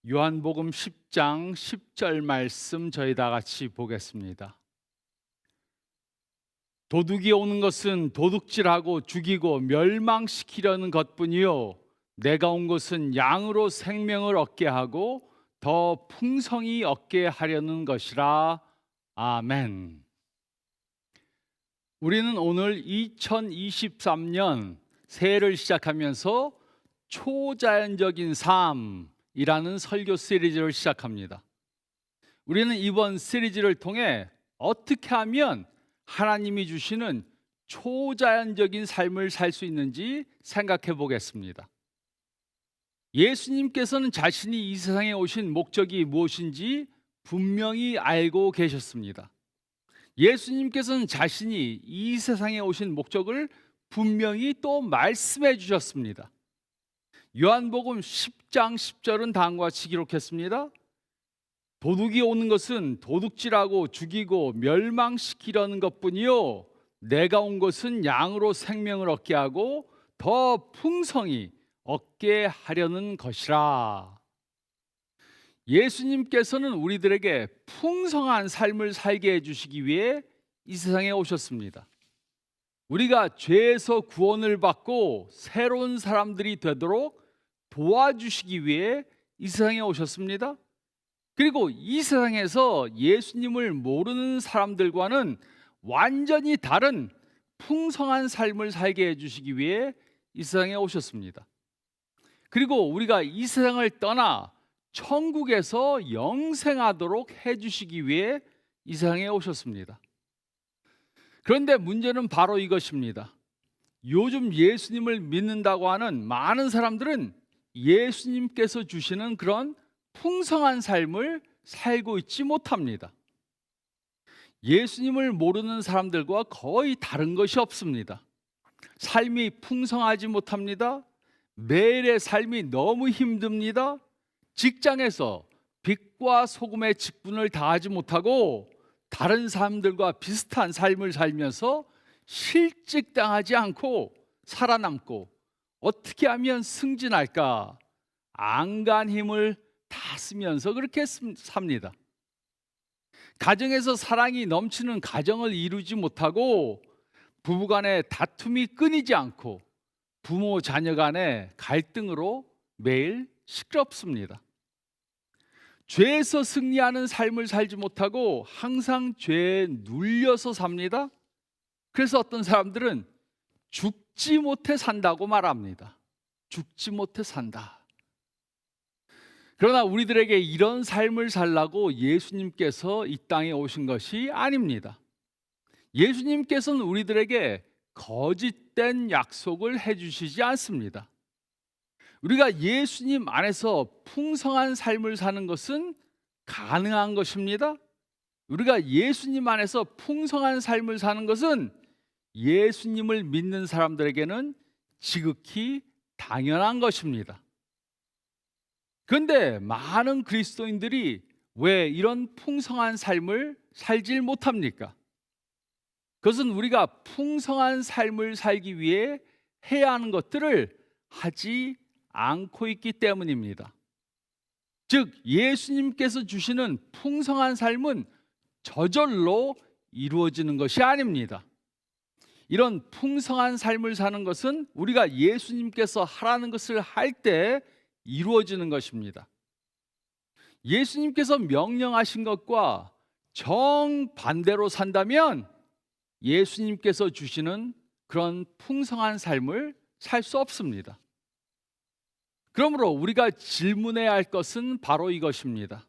요한복음 10장 10절 말씀 저희 다 같이 보겠습니다. 도둑이 오는 것은 도둑질하고 죽이고 멸망시키려는 것뿐이요 내가 온 것은 양으로 생명을 얻게 하고 더 풍성히 얻게 하려는 것이라. 아멘. 우리는 오늘 2023년 새해를 시작하면서 초자연적인 삶이라는 설교 시리즈를 시작합니다. 우리는 이번 시리즈를 통해 어떻게 하면 하나님이 주시는 초자연적인 삶을 살 수 있는지 생각해 보겠습니다. 예수님께서는 자신이 이 세상에 오신 목적이 무엇인지 분명히 알고 계셨습니다. 예수님께서는 자신이 이 세상에 오신 목적을 분명히 또 말씀해 주셨습니다. 요한복음 10장 10절은 다음과 같이 기록했습니다. 도둑이 오는 것은 도둑질하고 죽이고 멸망시키려는 것뿐이요 내가 온 것은 양으로 생명을 얻게 하고 더 풍성히 얻게 하려는 것이라. 예수님께서는 우리들에게 풍성한 삶을 살게 해주시기 위해 이 세상에 오셨습니다. 우리가 죄에서 구원을 받고 새로운 사람들이 되도록 도와주시기 위해 이 세상에 오셨습니다. 그리고 이 세상에서 예수님을 모르는 사람들과는 완전히 다른 풍성한 삶을 살게 해주시기 위해 이 세상에 오셨습니다. 그리고 우리가 이 세상을 떠나 천국에서 영생하도록 해주시기 위해 이 세상에 오셨습니다. 그런데 문제는 바로 이것입니다. 요즘 예수님을 믿는다고 하는 많은 사람들은 예수님께서 주시는 그런 풍성한 삶을 살고 있지 못합니다. 예수님을 모르는 사람들과 거의 다른 것이 없습니다. 삶이 풍성하지 못합니다. 매일의 삶이 너무 힘듭니다. 직장에서 빛과 소금의 직분을 다하지 못하고 다른 사람들과 비슷한 삶을 살면서 실직당하지 않고 살아남고 어떻게 하면 승진할까 안간 힘을 다 쓰면서 그렇게 삽니다. 가정에서 사랑이 넘치는 가정을 이루지 못하고 부부간의 다툼이 끊이지 않고 부모 자녀 간의 갈등으로 매일 시끄럽습니다. 죄에서 승리하는 삶을 살지 못하고 항상 죄에 눌려서 삽니다. 그래서 어떤 사람들은 죽지 못해 산다고 말합니다. 죽지 못해 산다. 그러나 우리들에게 이런 삶을 살라고 예수님께서 이 땅에 오신 것이 아닙니다. 예수님께서는 우리들에게 거짓된 약속을 해주시지 않습니다. 우리가 예수님 안에서 풍성한 삶을 사는 것은 가능한 것입니다. 우리가 예수님 안에서 풍성한 삶을 사는 것은 예수님을 믿는 사람들에게는 지극히 당연한 것입니다. 그런데 많은 그리스도인들이 왜 이런 풍성한 삶을 살질 못합니까? 그것은 우리가 풍성한 삶을 살기 위해 해야 하는 것들을 하지 않고 있기 때문입니다. 즉 예수님께서 주시는 풍성한 삶은 저절로 이루어지는 것이 아닙니다. 이런 풍성한 삶을 사는 것은 우리가 예수님께서 하라는 것을 할 때 이루어지는 것입니다. 예수님께서 명령하신 것과 정반대로 산다면 예수님께서 주시는 그런 풍성한 삶을 살 수 없습니다. 그러므로 우리가 질문해야 할 것은 바로 이것입니다.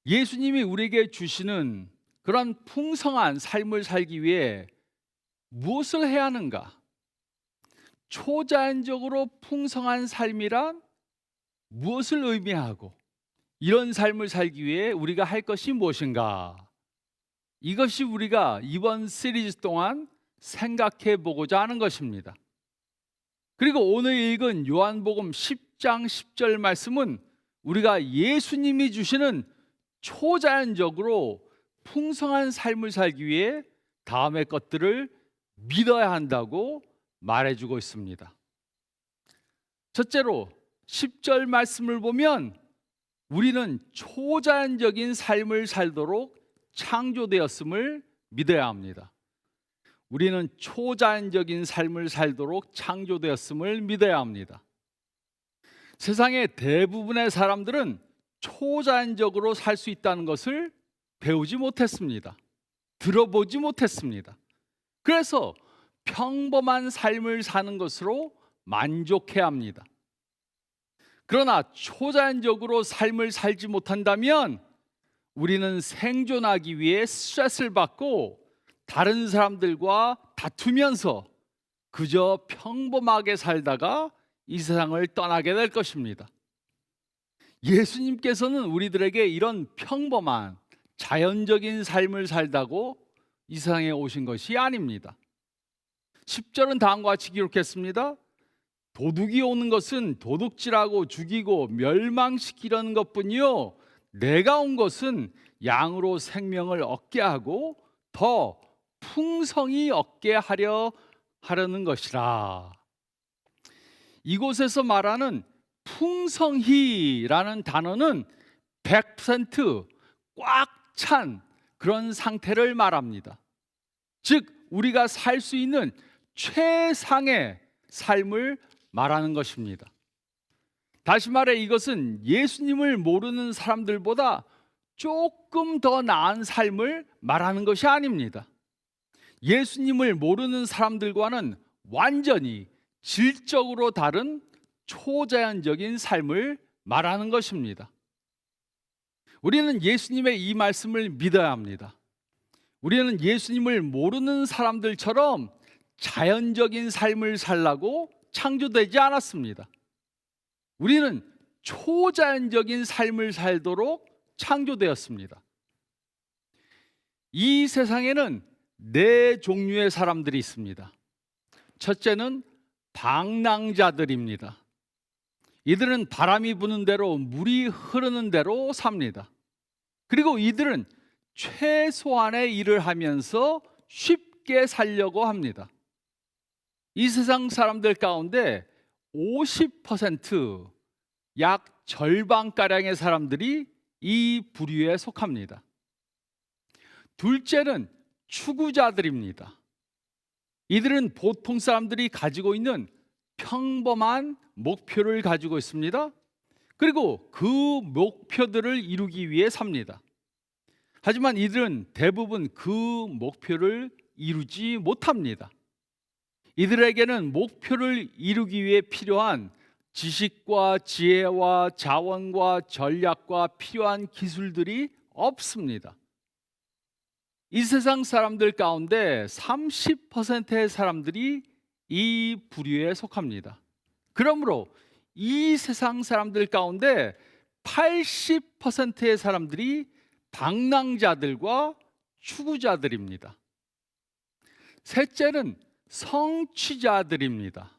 예수님이 우리에게 주시는 그런 풍성한 삶을 살기 위해 무엇을 해야 하는가? 초자연적으로 풍성한 삶이란 무엇을 의미하고 이런 삶을 살기 위해 우리가 할 것이 무엇인가? 이것이 우리가 이번 시리즈 동안 생각해 보고자 하는 것입니다. 그리고 오늘 읽은 요한복음 10장 10절 말씀은 우리가 예수님이 주시는 초자연적으로 풍성한 삶을 살기 위해 다음의 것들을 믿어야 한다고 말해주고 있습니다. 첫째로 10절 말씀을 보면 우리는 초자연적인 삶을 살도록 창조되었음을 믿어야 합니다. 우리는 초자연적인 삶을 살도록 창조되었음을 믿어야 합니다. 세상의 대부분의 사람들은 초자연적으로 살 수 있다는 것을 배우지 못했습니다. 들어보지 못했습니다. 그래서 평범한 삶을 사는 것으로 만족해야 합니다. 그러나 초자연적으로 삶을 살지 못한다면 우리는 생존하기 위해 스트레스를 받고 다른 사람들과 다투면서 그저 평범하게 살다가 이 세상을 떠나게 될 것입니다. 예수님께서는 우리들에게 이런 평범한 자연적인 삶을 살다고 이 세상에 오신 것이 아닙니다. 10절은 다음과 같이 기록했습니다. 도둑이 오는 것은 도둑질하고 죽이고 멸망시키려는 것뿐이요 내가 온 것은 양으로 생명을 얻게 하고 더 풍성히 얻게 하려는 것이라. 이곳에서 말하는 풍성히라는 단어는 100% 꽉 찬 그런 상태를 말합니다. 즉 우리가 살 수 있는 최상의 삶을 말하는 것입니다. 다시 말해 이것은 예수님을 모르는 사람들보다 조금 더 나은 삶을 말하는 것이 아닙니다. 예수님을 모르는 사람들과는 완전히 질적으로 다른 초자연적인 삶을 말하는 것입니다. 우리는 예수님의 이 말씀을 믿어야 합니다. 우리는 예수님을 모르는 사람들처럼 자연적인 삶을 살라고 창조되지 않았습니다. 우리는 초자연적인 삶을 살도록 창조되었습니다. 이 세상에는 네 종류의 사람들이 있습니다. 첫째는 방랑자들입니다. 이들은 바람이 부는 대로 물이 흐르는 대로 삽니다. 그리고 이들은 최소한의 일을 하면서 쉽게 살려고 합니다. 이 세상 사람들 가운데 50%, 약 절반가량의 사람들이 이 부류에 속합니다. 둘째는 추구자들입니다. 이들은 보통 사람들이 가지고 있는 평범한 목표를 가지고 있습니다. 그리고 그 목표들을 이루기 위해 삽니다. 하지만 이들은 대부분 그 목표를 이루지 못합니다. 이들에게는 목표를 이루기 위해 필요한 지식과 지혜와 자원과 전략과 필요한 기술들이 없습니다. 이 세상 사람들 가운데 30%의 사람들이 이 부류에 속합니다. 그러므로 이 세상 사람들 가운데 80%의 사람들이 방랑자들과 추구자들입니다. 셋째는 성취자들입니다.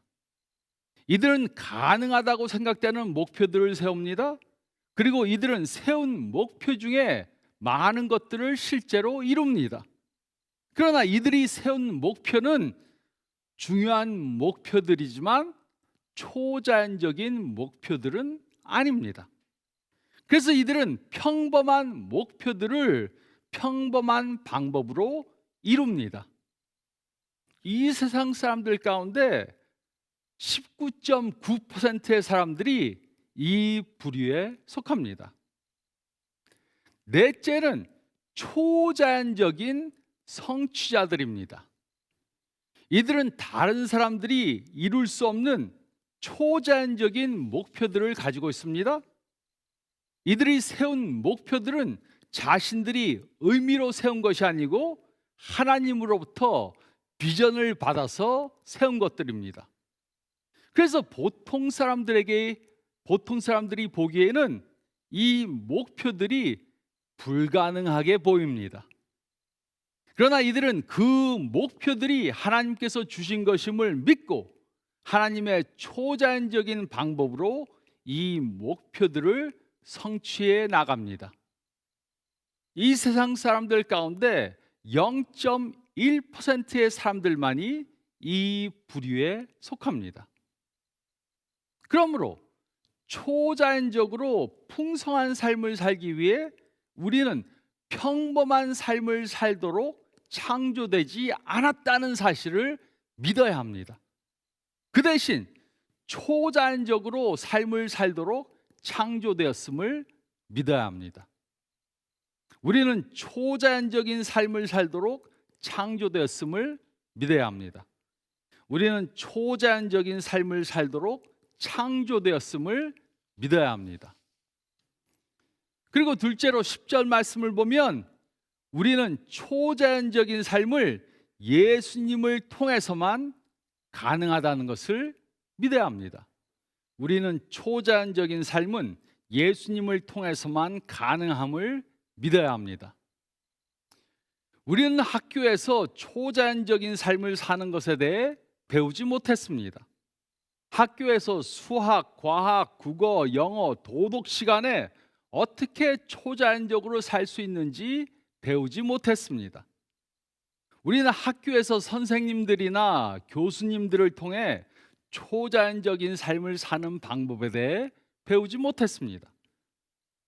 이들은 가능하다고 생각되는 목표들을 세웁니다. 그리고 이들은 세운 목표 중에 많은 것들을 실제로 이룹니다. 그러나 이들이 세운 목표는 중요한 목표들이지만 초자연적인 목표들은 아닙니다. 그래서 이들은 평범한 목표들을 평범한 방법으로 이룹니다. 이 세상 사람들 가운데 19.9%의 사람들이 이 부류에 속합니다. 넷째는 초자연적인 성취자들입니다. 이들은 다른 사람들이 이룰 수 없는 초자연적인 목표들을 가지고 있습니다. 이들이 세운 목표들은 자신들이 의미로 세운 것이 아니고 하나님으로부터 비전을 받아서 세운 것들입니다. 그래서 보통 사람들이 보기에는 이 목표들이 불가능하게 보입니다. 그러나 이들은 그 목표들이 하나님께서 주신 것임을 믿고 하나님의 초자연적인 방법으로 이 목표들을 성취해 나갑니다. 이 세상 사람들 가운데 0.1%의 사람들만이 이 부류에 속합니다. 그러므로 초자연적으로 풍성한 삶을 살기 위해 우리는 평범한 삶을 살도록 창조되지 않았다는 사실을 믿어야 합니다. 그 대신 초자연적으로 삶을 살도록 창조되었음을 믿어야 합니다. 우리는 초자연적인 삶을 살도록 창조되었음을 믿어야 합니다. 우리는 초자연적인 삶을 살도록 창조되었음을 믿어야 합니다. 그리고 둘째로 10절 말씀을 보면 우리는 초자연적인 삶을 예수님을 통해서만 가능하다는 것을 믿어야 합니다. 우리는 초자연적인 삶은 예수님을 통해서만 가능함을 믿어야 합니다. 우리는 학교에서 초자연적인 삶을 사는 것에 대해 배우지 못했습니다. 학교에서 수학, 과학, 국어, 영어, 도덕 시간에 어떻게 초자연적으로 살 수 있는지 배우지 못했습니다. 우리는 학교에서 선생님들이나 교수님들을 통해 초자연적인 삶을 사는 방법에 대해 배우지 못했습니다.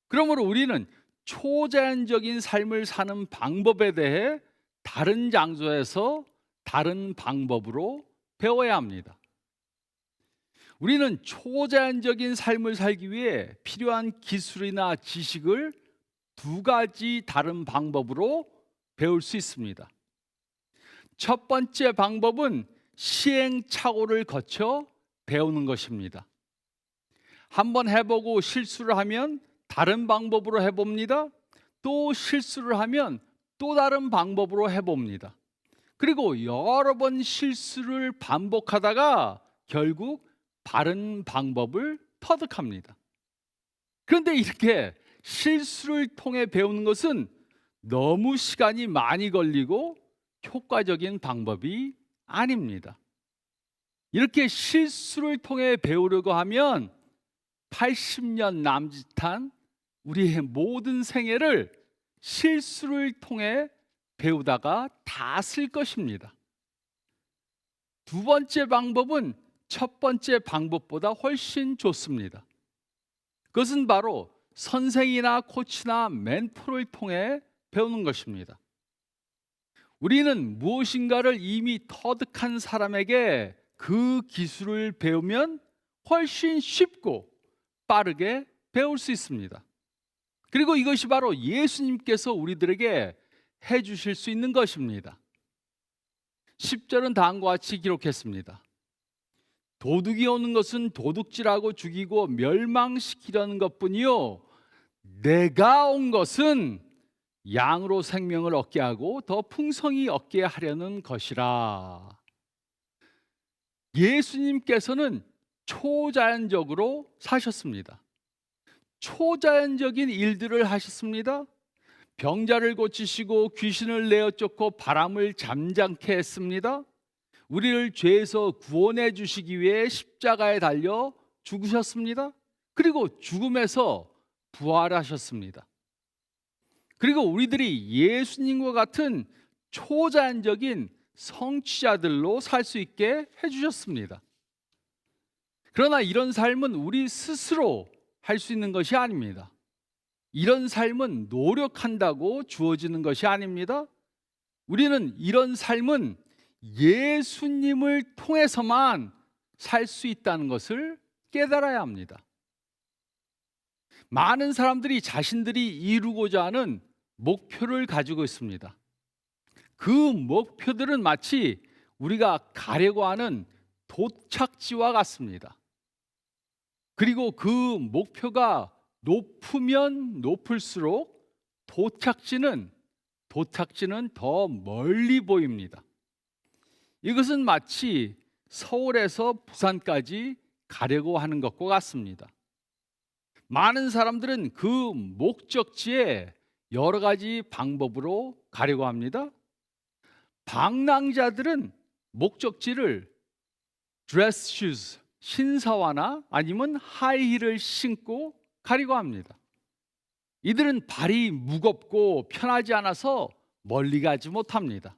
그러므로 우리는 초자연적인 삶을 사는 방법에 대해 다른 장소에서 다른 방법으로 배워야 합니다. 우리는 초자연적인 삶을 살기 위해 필요한 기술이나 지식을 두 가지 다른 방법으로 배울 수 있습니다. 첫 번째 방법은 시행착오를 거쳐 배우는 것입니다. 한번 해보고 실수를 하면 다른 방법으로 해봅니다. 또 실수를 하면 또 다른 방법으로 해봅니다. 그리고 여러 번 실수를 반복하다가 결국 바른 방법을 터득합니다. 그런데 이렇게 실수를 통해 배우는 것은 너무 시간이 많이 걸리고 효과적인 방법이 아닙니다. 이렇게 실수를 통해 배우려고 하면 80년 남짓한 우리의 모든 생애를 실수를 통해 배우다가 다 쓸 것입니다. 두 번째 방법은 첫 번째 방법보다 훨씬 좋습니다. 그것은 바로 선생이나 코치나 멘토를 통해 배우는 것입니다. 우리는 무엇인가를 이미 터득한 사람에게 그 기술을 배우면 훨씬 쉽고 빠르게 배울 수 있습니다. 그리고 이것이 바로 예수님께서 우리들에게 해주실 수 있는 것입니다. 10절은 다음과 같이 기록했습니다. 도둑이 오는 것은 도둑질하고 죽이고 멸망시키려는 것뿐이요 내가 온 것은 양으로 생명을 얻게 하고 더 풍성히 얻게 하려는 것이라. 예수님께서는 초자연적으로 사셨습니다. 초자연적인 일들을 하셨습니다. 병자를 고치시고 귀신을 내어 쫓고 바람을 잠잠케 했습니다. 우리를 죄에서 구원해 주시기 위해 십자가에 달려 죽으셨습니다. 그리고 죽음에서 부활하셨습니다. 그리고 우리들이 예수님과 같은 초자연적인 성취자들로 살 수 있게 해주셨습니다. 그러나 이런 삶은 우리 스스로 할 수 있는 것이 아닙니다. 이런 삶은 노력한다고 주어지는 것이 아닙니다. 우리는 이런 삶은 예수님을 통해서만 살 수 있다는 것을 깨달아야 합니다. 많은 사람들이 자신들이 이루고자 하는 목표를 가지고 있습니다. 그 목표들은 마치 우리가 가려고 하는 도착지와 같습니다. 그리고 그 목표가 높으면 높을수록 도착지는 더 멀리 보입니다. 이것은 마치 서울에서 부산까지 가려고 하는 것과 같습니다. 많은 사람들은 그 목적지에 여러 가지 방법으로 가려고 합니다. 방랑자들은 목적지를 드레스 슈즈, 신사화나 아니면 하이힐을 신고 가려고 합니다. 이들은 발이 무겁고 편하지 않아서 멀리 가지 못합니다.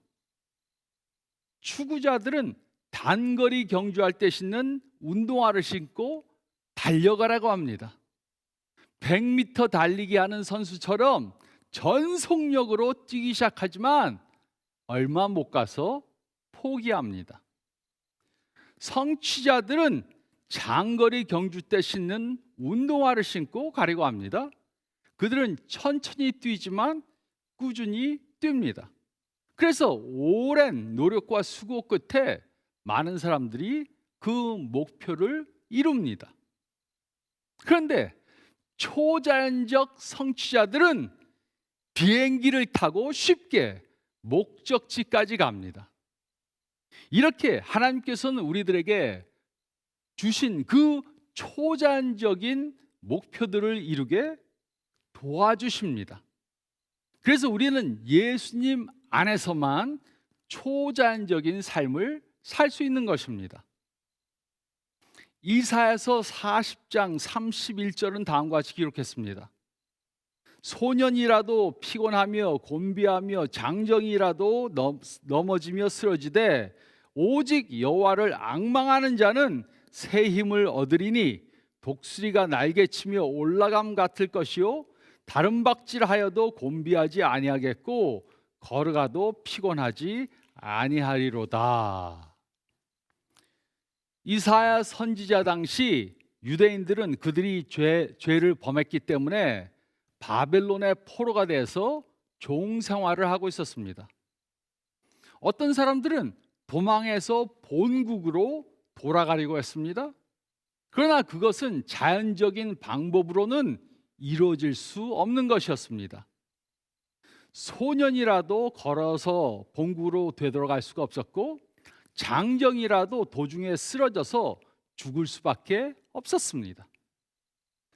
추구자들은 단거리 경주할 때 신는 운동화를 신고 달려가라고 합니다. 100m 달리기 하는 선수처럼 전속력으로 뛰기 시작하지만 얼마 못 가서 포기합니다. 성취자들은 장거리 경주 때 신는 운동화를 신고 가려고 합니다. 그들은 천천히 뛰지만 꾸준히 뜁니다. 그래서 오랜 노력과 수고 끝에 많은 사람들이 그 목표를 이룹니다. 그런데 초자연적 성취자들은 비행기를 타고 쉽게 목적지까지 갑니다. 이렇게 하나님께서는 우리들에게 주신 그 초자연적인 목표들을 이루게 도와주십니다. 그래서 우리는 예수님 안에서만 초자연적인 삶을 살 수 있는 것입니다. 이사야서 40장 31절은 다음과 같이 기록했습니다. 소년이라도 피곤하며 곤비하며 장정이라도 넘어지며 쓰러지되 오직 여호와를 앙망하는 자는 새 힘을 얻으리니 독수리가 날개치며 올라감 같을 것이요 다른 박질하여도 곤비하지 아니하겠고 걸어가도 피곤하지 아니하리로다. 이사야 선지자 당시 유대인들은 그들이 죄를 범했기 때문에 바벨론의 포로가 돼서 종 생활을 하고 있었습니다. 어떤 사람들은 도망해서 본국으로 돌아가려고 했습니다. 그러나 그것은 자연적인 방법으로는 이루어질 수 없는 것이었습니다. 소년이라도 걸어서 본국으로 되돌아갈 수가 없었고 장정이라도 도중에 쓰러져서 죽을 수밖에 없었습니다.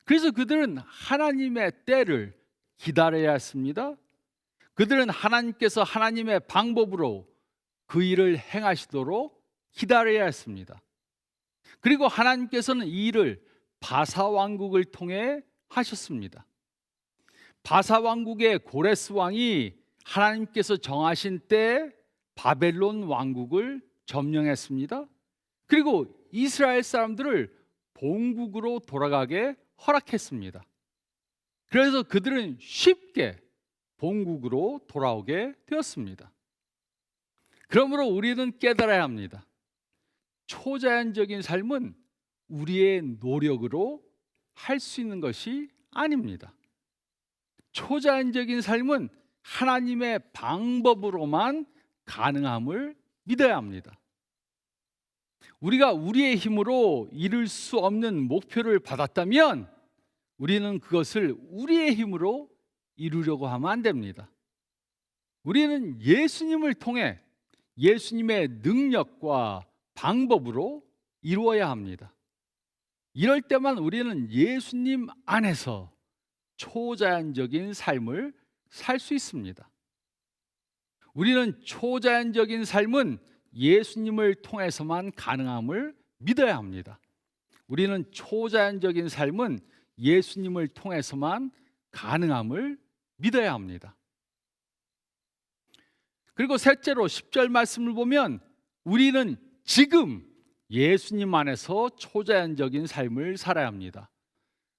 그래서 그들은 하나님의 때를 기다려야 했습니다. 그들은 하나님께서 하나님의 방법으로 그 일을 행하시도록 기다려야 했습니다. 그리고 하나님께서는 이 일을 바사 왕국을 통해 하셨습니다. 바사 왕국의 고레스 왕이 하나님께서 정하신 때 바벨론 왕국을 점령했습니다. 그리고 이스라엘 사람들을 본국으로 돌아가게 허락했습니다. 그래서 그들은 쉽게 본국으로 돌아오게 되었습니다. 그러므로 우리는 깨달아야 합니다. 초자연적인 삶은 우리의 노력으로 할 수 있는 것이 아닙니다. 초자연적인 삶은 하나님의 방법으로만 가능함을 믿어야 합니다. 우리가 우리의 힘으로 이룰 수 없는 목표를 받았다면 우리는 그것을 우리의 힘으로 이루려고 하면 안 됩니다. 우리는 예수님을 통해 예수님의 능력과 방법으로 이루어야 합니다. 이럴 때만 우리는 예수님 안에서 초자연적인 삶을 살 수 있습니다. 우리는 초자연적인 삶은 예수님을 통해서만 가능함을 믿어야 합니다. 우리는 초자연적인 삶은 예수님을 통해서만 가능함을 믿어야 합니다. 그리고 셋째로 10절 말씀을 보면 우리는 지금 예수님 안에서 초자연적인 삶을 살아야 합니다.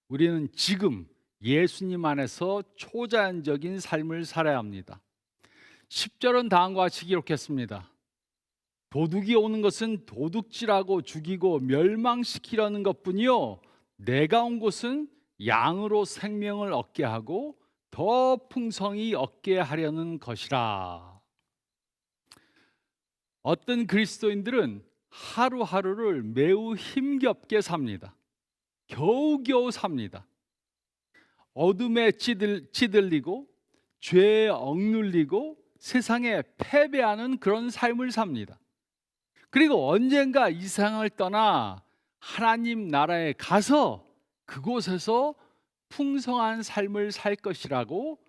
우리는 지금 예수님 안에서 초자연적인 삶을 살아야 합니다. 10절은 다음과 같이 기록했습니다. 도둑이 오는 것은 도둑질하고 죽이고 멸망시키려는 것뿐이요 내가 온 곳은 양으로 생명을 얻게 하고 더 풍성히 얻게 하려는 것이라. 어떤 그리스도인들은 하루하루를 매우 힘겹게 삽니다. 겨우겨우 삽니다. 어둠에 찌들리고 죄에 억눌리고 세상에 패배하는 그런 삶을 삽니다. 그리고 언젠가 이 세상을 떠나 하나님 나라에 가서 그곳에서 풍성한 삶을 살 것이라고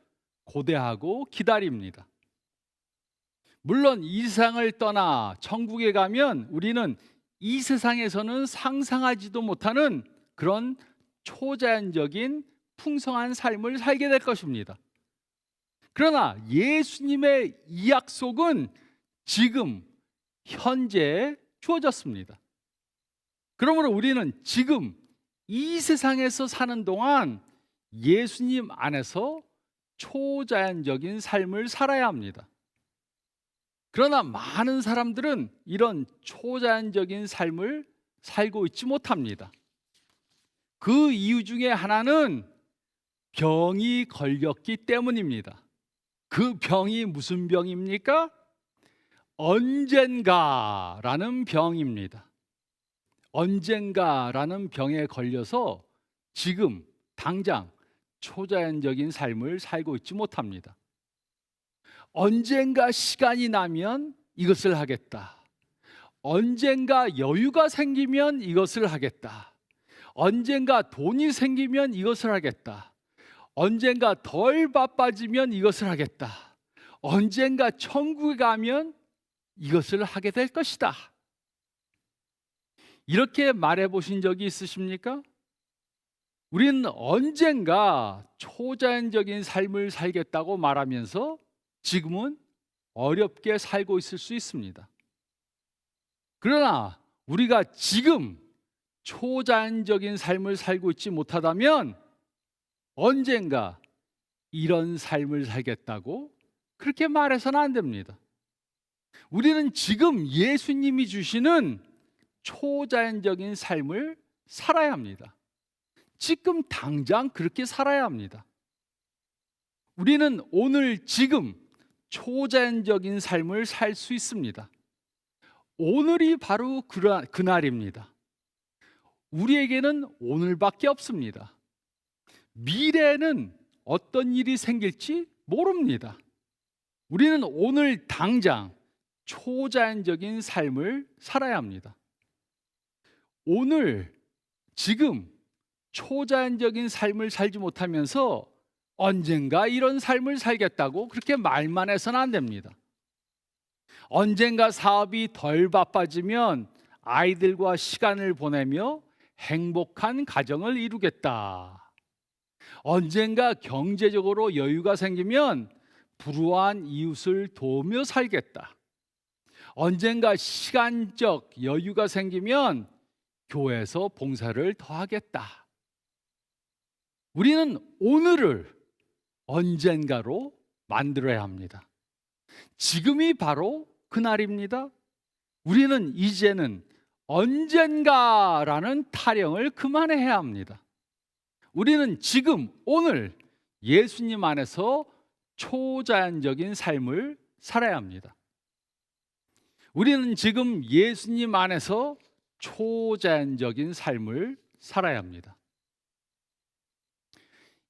고대하고 기다립니다. 물론 이 세상을 떠나 천국에 가면 우리는 이 세상에서는 상상하지도 못하는 그런 초자연적인 풍성한 삶을 살게 될 것입니다. 그러나 예수님의 이 약속은 지금 현재 주어졌습니다. 그러므로 우리는 지금 이 세상에서 사는 동안 예수님 안에서 초자연적인 삶을 살아야 합니다. 그러나 많은 사람들은 이런 초자연적인 삶을 살고 있지 못합니다. 그 이유 중에 하나는 병이 걸렸기 때문입니다. 그 병이 무슨 병입니까? 언젠가라는 병입니다. 언젠가라는 병에 걸려서 지금 당장 초자연적인 삶을 살고 있지 못합니다. 언젠가 시간이 나면 이것을 하겠다. 언젠가 여유가 생기면 이것을 하겠다. 언젠가 돈이 생기면 이것을 하겠다. 언젠가 덜 바빠지면 이것을 하겠다. 언젠가 천국에 가면 이것을 하게 될 것이다. 이렇게 말해 보신 적이 있으십니까? 우리는 언젠가 초자연적인 삶을 살겠다고 말하면서 지금은 어렵게 살고 있을 수 있습니다. 그러나 우리가 지금 초자연적인 삶을 살고 있지 못하다면 언젠가 이런 삶을 살겠다고 그렇게 말해서는 안 됩니다. 우리는 지금 예수님이 주시는 초자연적인 삶을 살아야 합니다. 지금 당장 그렇게 살아야 합니다. 우리는 오늘 지금 초자연적인 삶을 살 수 있습니다. 오늘이 바로 그날입니다. 우리에게는 오늘밖에 없습니다. 미래에는 어떤 일이 생길지 모릅니다. 우리는 오늘 당장 초자연적인 삶을 살아야 합니다. 오늘 지금 초자연적인 삶을 살지 못하면서 언젠가 이런 삶을 살겠다고 그렇게 말만 해서는 안 됩니다. 언젠가 사업이 덜 바빠지면 아이들과 시간을 보내며 행복한 가정을 이루겠다. 언젠가 경제적으로 여유가 생기면 불우한 이웃을 도우며 살겠다. 언젠가 시간적 여유가 생기면 교회에서 봉사를 더 하겠다. 우리는 오늘을 언젠가로 만들어야 합니다. 지금이 바로 그날입니다. 우리는 이제는 언젠가라는 타령을 그만해야 합니다. 우리는 지금 오늘 예수님 안에서 초자연적인 삶을 살아야 합니다. 우리는 지금 예수님 안에서 초자연적인 삶을 살아야 합니다.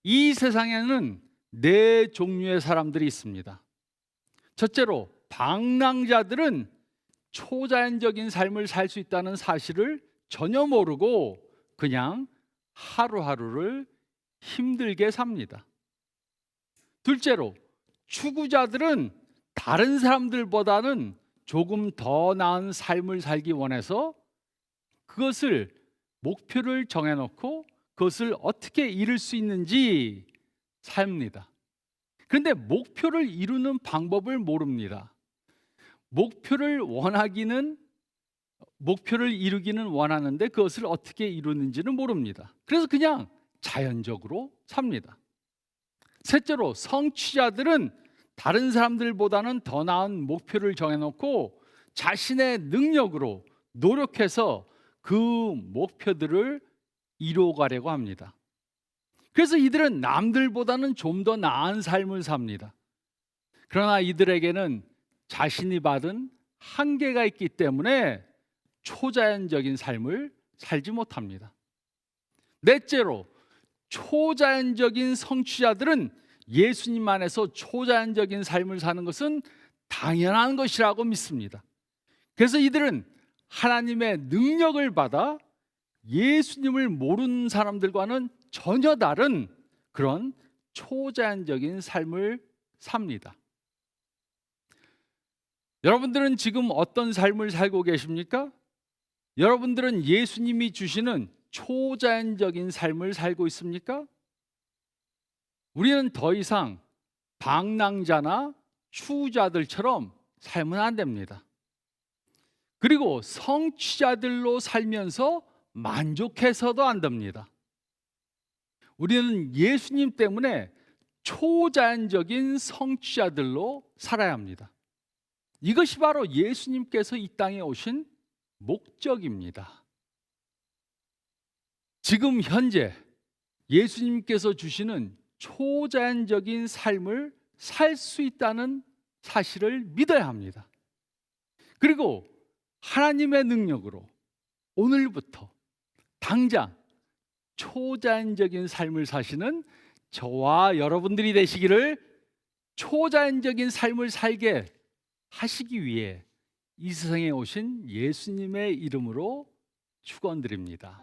이 세상에는 네 종류의 사람들이 있습니다. 첫째로 방랑자들은 초자연적인 삶을 살 수 있다는 사실을 전혀 모르고 그냥 하루하루를 힘들게 삽니다. 둘째로 추구자들은 다른 사람들보다는 조금 더 나은 삶을 살기 원해서 그것을 목표를 정해놓고 그것을 어떻게 이룰 수 있는지 삽니다. 그런데 목표를 이루는 방법을 모릅니다. 목표를 이루기는 원하는데 그것을 어떻게 이루는지는 모릅니다. 그래서 그냥 자연적으로 삽니다. 셋째로 성취자들은 다른 사람들보다는 더 나은 목표를 정해놓고 자신의 능력으로 노력해서 그 목표들을 이루어가려고 합니다. 그래서 이들은 남들보다는 좀 더 나은 삶을 삽니다. 그러나 이들에게는 자신이 받은 한계가 있기 때문에 초자연적인 삶을 살지 못합니다. 넷째로 초자연적인 성취자들은 예수님 안에서 초자연적인 삶을 사는 것은 당연한 것이라고 믿습니다. 그래서 이들은 하나님의 능력을 받아 예수님을 모르는 사람들과는 전혀 다른 그런 초자연적인 삶을 삽니다. 여러분들은 지금 어떤 삶을 살고 계십니까? 여러분들은 예수님이 주시는 초자연적인 삶을 살고 있습니까? 우리는 더 이상 방랑자나 추구자들처럼 살면 안 됩니다. 그리고 성취자들로 살면서 만족해서도 안 됩니다. 우리는 예수님 때문에 초자연적인 성취자들로 살아야 합니다. 이것이 바로 예수님께서 이 땅에 오신 목적입니다. 지금 현재 예수님께서 주시는 초자연적인 삶을 살 수 있다는 사실을 믿어야 합니다. 그리고 하나님의 능력으로 오늘부터 당장 초자연적인 삶을 사시는 저와 여러분들이 되시기를, 초자연적인 삶을 살게 하시기 위해 이 세상에 오신 예수님의 이름으로 축원드립니다.